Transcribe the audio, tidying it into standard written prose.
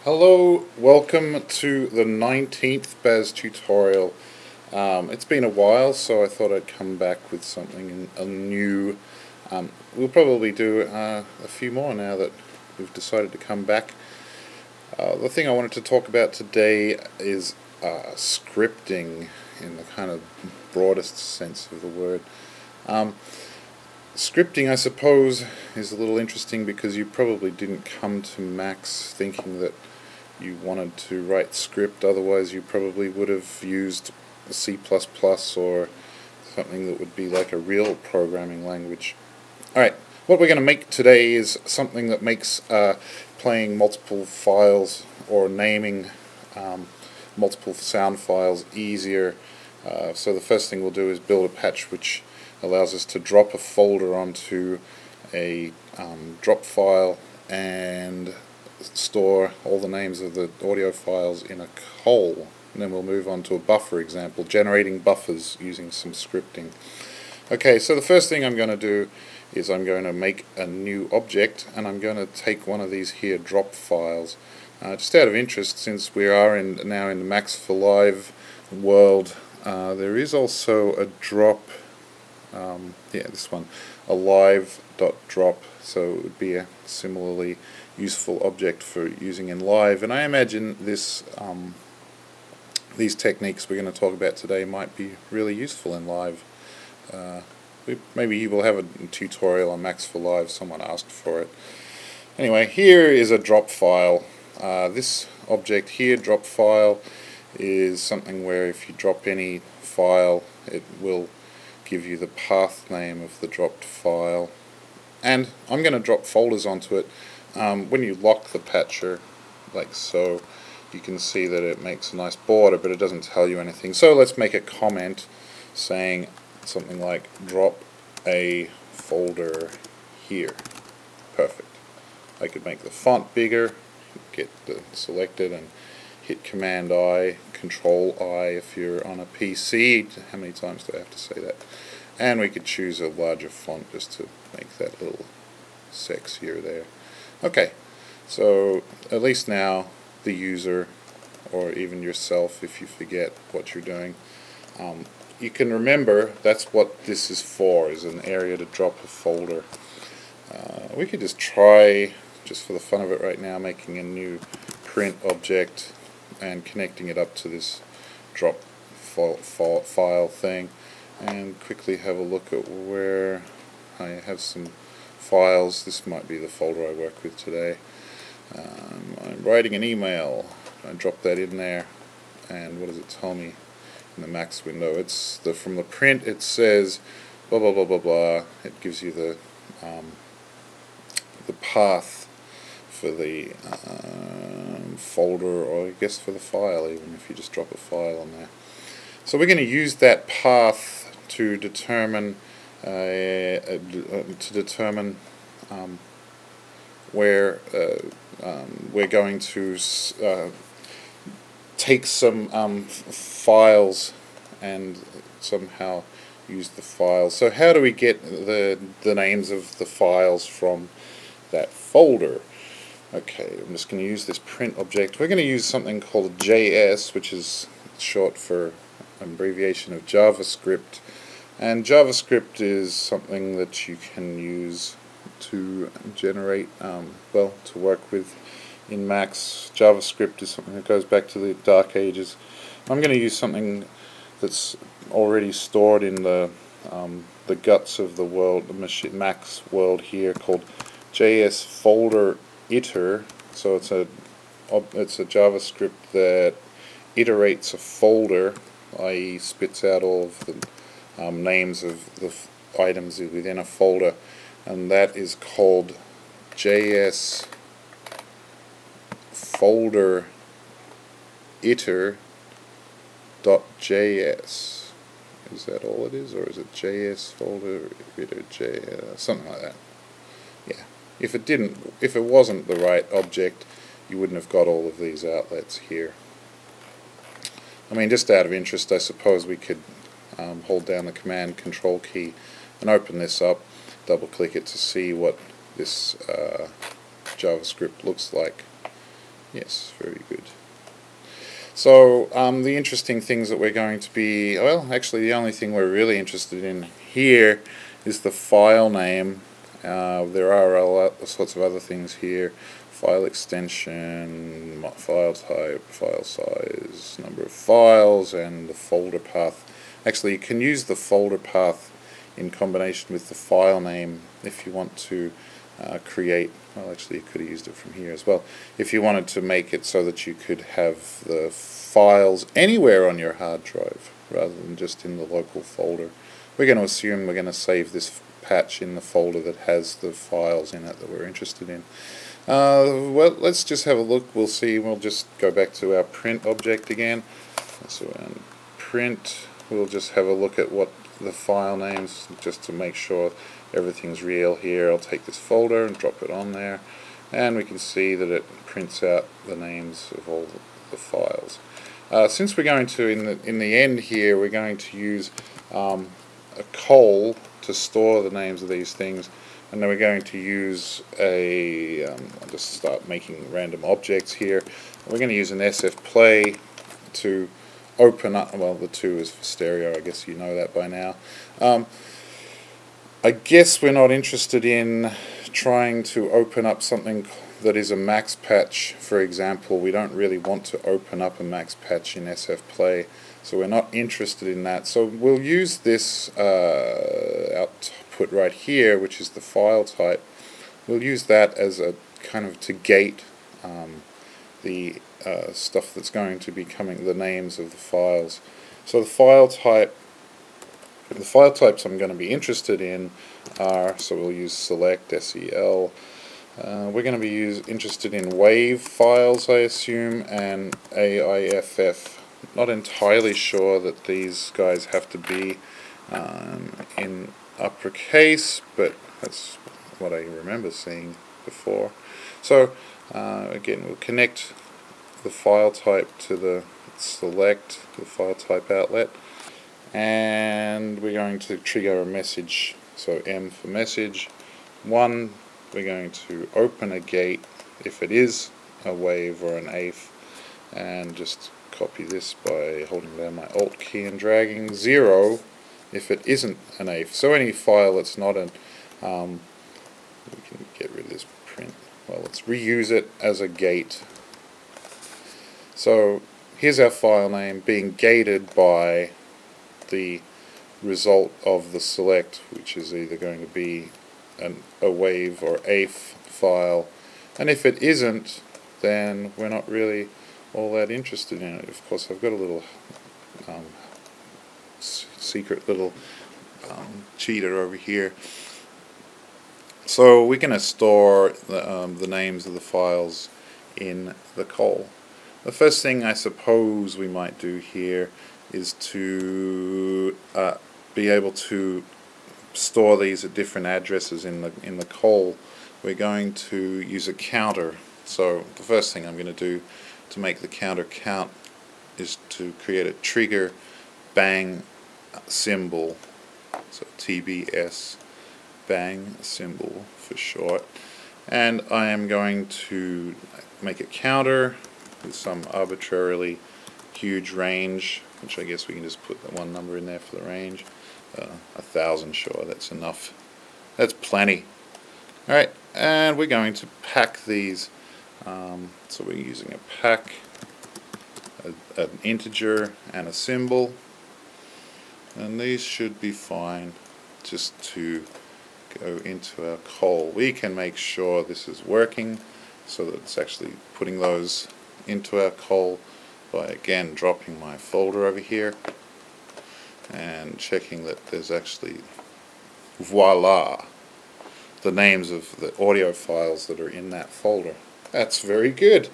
Hello, welcome to the 19th BAS tutorial. It's been a while, so I thought I'd come back with something new. We'll probably do a few more now that we've decided to come back. The thing I wanted to talk about today is scripting in the kind of broadest sense of the word. Scripting, I suppose, is a little interesting because you probably didn't come to Max thinking that you wanted to write script, otherwise you probably would have used C++ or something that would be like a real programming language. Alright, what we're going to make today is something that makes playing multiple files or naming multiple sound files easier. So the first thing we'll do is build a patch which allows us to drop a folder onto a drop file and store all the names of the audio files in a col. And then we'll move on to a buffer example, generating buffers using some scripting. Okay, so the first thing I'm going to do is I'm going to make a new object, and I'm going to take one of these here drop files. Just out of interest, since we are now in the Max for Live world, there is also a drop, this one, a live.drop, so it would be a similarly useful object for using in live. And I imagine these techniques we're going to talk about today might be really useful in live. Maybe you will have a tutorial on Max for Live, someone asked for it. Anyway, here is a drop file. This object here, drop file, is something where if you drop any file, it will give you the path name of the dropped file. And I'm going to drop folders onto it. When you lock the patcher, like so, you can see that it makes a nice border, but it doesn't tell you anything. So let's make a comment saying something like drop a folder here. Perfect. I could make the font bigger, get the selected and hit Command I, Control I if you're on a PC. How many times do I have to say that? And we could choose a larger font just to make that a little sexier there. Okay, so at least now the user, or even yourself if you forget what you're doing, you can remember that's what this is for, is an area to drop a folder. We could just try, just for the fun of it right now, making a new print object and connecting it up to this drop file thing, and quickly have a look at where I have some files. This might be the folder I work with today. I'm writing an email. I drop that in there, and what does it tell me in the Max window? It's from the print. It says blah blah blah blah blah. It gives you the path for the folder, or I guess for the file, even if you just drop a file on there. So we're going to use that path to determine where we're going to take some files and somehow use the files. So how do we get the names of the files from that folder? Okay, I'm just going to use this print object. We're going to use something called JS, which is short for abbreviation of JavaScript. And JavaScript is something that you can use to generate, to work with in Max. JavaScript is something that goes back to the dark ages. I'm going to use something that's already stored in the guts of the world, the Max world here, called JS folder iter. So it's a JavaScript that iterates a folder, i.e. spits out all of the names of the items within a folder, and that is called JS folder iter.js. Is that all it is, or is it JS folder iter something like that? Yeah. If it wasn't the right object, you wouldn't have got all of these outlets here. I mean, just out of interest, I suppose we could hold down the Command Control key and open this up, double click it to see what this JavaScript looks like. Yes, very good. So the interesting things that we're going to be, well, actually the only thing we're really interested in here is the file name. There are all sorts of other things here: file extension, file type, file size, number of files, and the folder path. Actually, you can use the folder path in combination with the file name if you want to create, well, actually you could have used it from here as well, if you wanted to make it so that you could have the files anywhere on your hard drive rather than just in the local folder. We're going to assume we're going to save this patch in the folder that has the files in it that we're interested in. Well, let's just have a look. We'll see. We'll just go back to our print object again. So in print, we'll just have a look at what the file names, just to make sure everything's real here. I'll take this folder and drop it on there, and we can see that it prints out the names of all the files. Since we're going to, in the end here, we're going to use a col to store the names of these things, and then we're going to use I'll just start making random objects here. We're going to use an sfplay to open up, well, the 2 is for stereo, I guess you know that by now. I guess we're not interested in trying to open up something that is a max patch, for example. We don't really want to open up a max patch in sfplay, so we're not interested in that. So we'll use this output right here, which is the file type. We'll use that as a kind of to gate the stuff that's going to be coming, the names of the files. So the file types I'm going to be interested in are, so we'll use select SEL. We're going to be interested in WAV files, I assume, and AIFF. Not entirely sure that these guys have to be in uppercase, but that's what I remember seeing before. So again, we'll connect the file type to the select, the file type outlet, and we're going to trigger a message. So M for message. 1, we're going to open a gate if it is a WAV or an AIF, and just copy this by holding down my Alt key and dragging. 0 if it isn't an AIF. So any file that's not an, we can get rid of this print. Well, let's reuse it as a gate. So here's our file name being gated by the result of the select, which is either going to be a WAV or AIF file, and if it isn't, then we're not really all that interested in it. Of course, I've got a little secret little cheater over here. So we're going to store the names of the files in the col. The first thing I suppose we might do here is to be able to store these at different addresses in the col. We're going to use a counter. So the first thing I'm going to do to make the counter count is to create a trigger bang symbol. So TBS, bang symbol for short. And I am going to make a counter with some arbitrarily huge range, which I guess we can just put that one number in there for the range. 1,000, sure, that's enough. That's plenty. Alright, and we're going to pack these. So we're using a pack, an integer, and a symbol. And these should be fine just to go into our col. We can make sure this is working so that it's actually putting those into our col by again dropping my folder over here and checking that there's actually, voila, the names of the audio files that are in that folder. That's very good.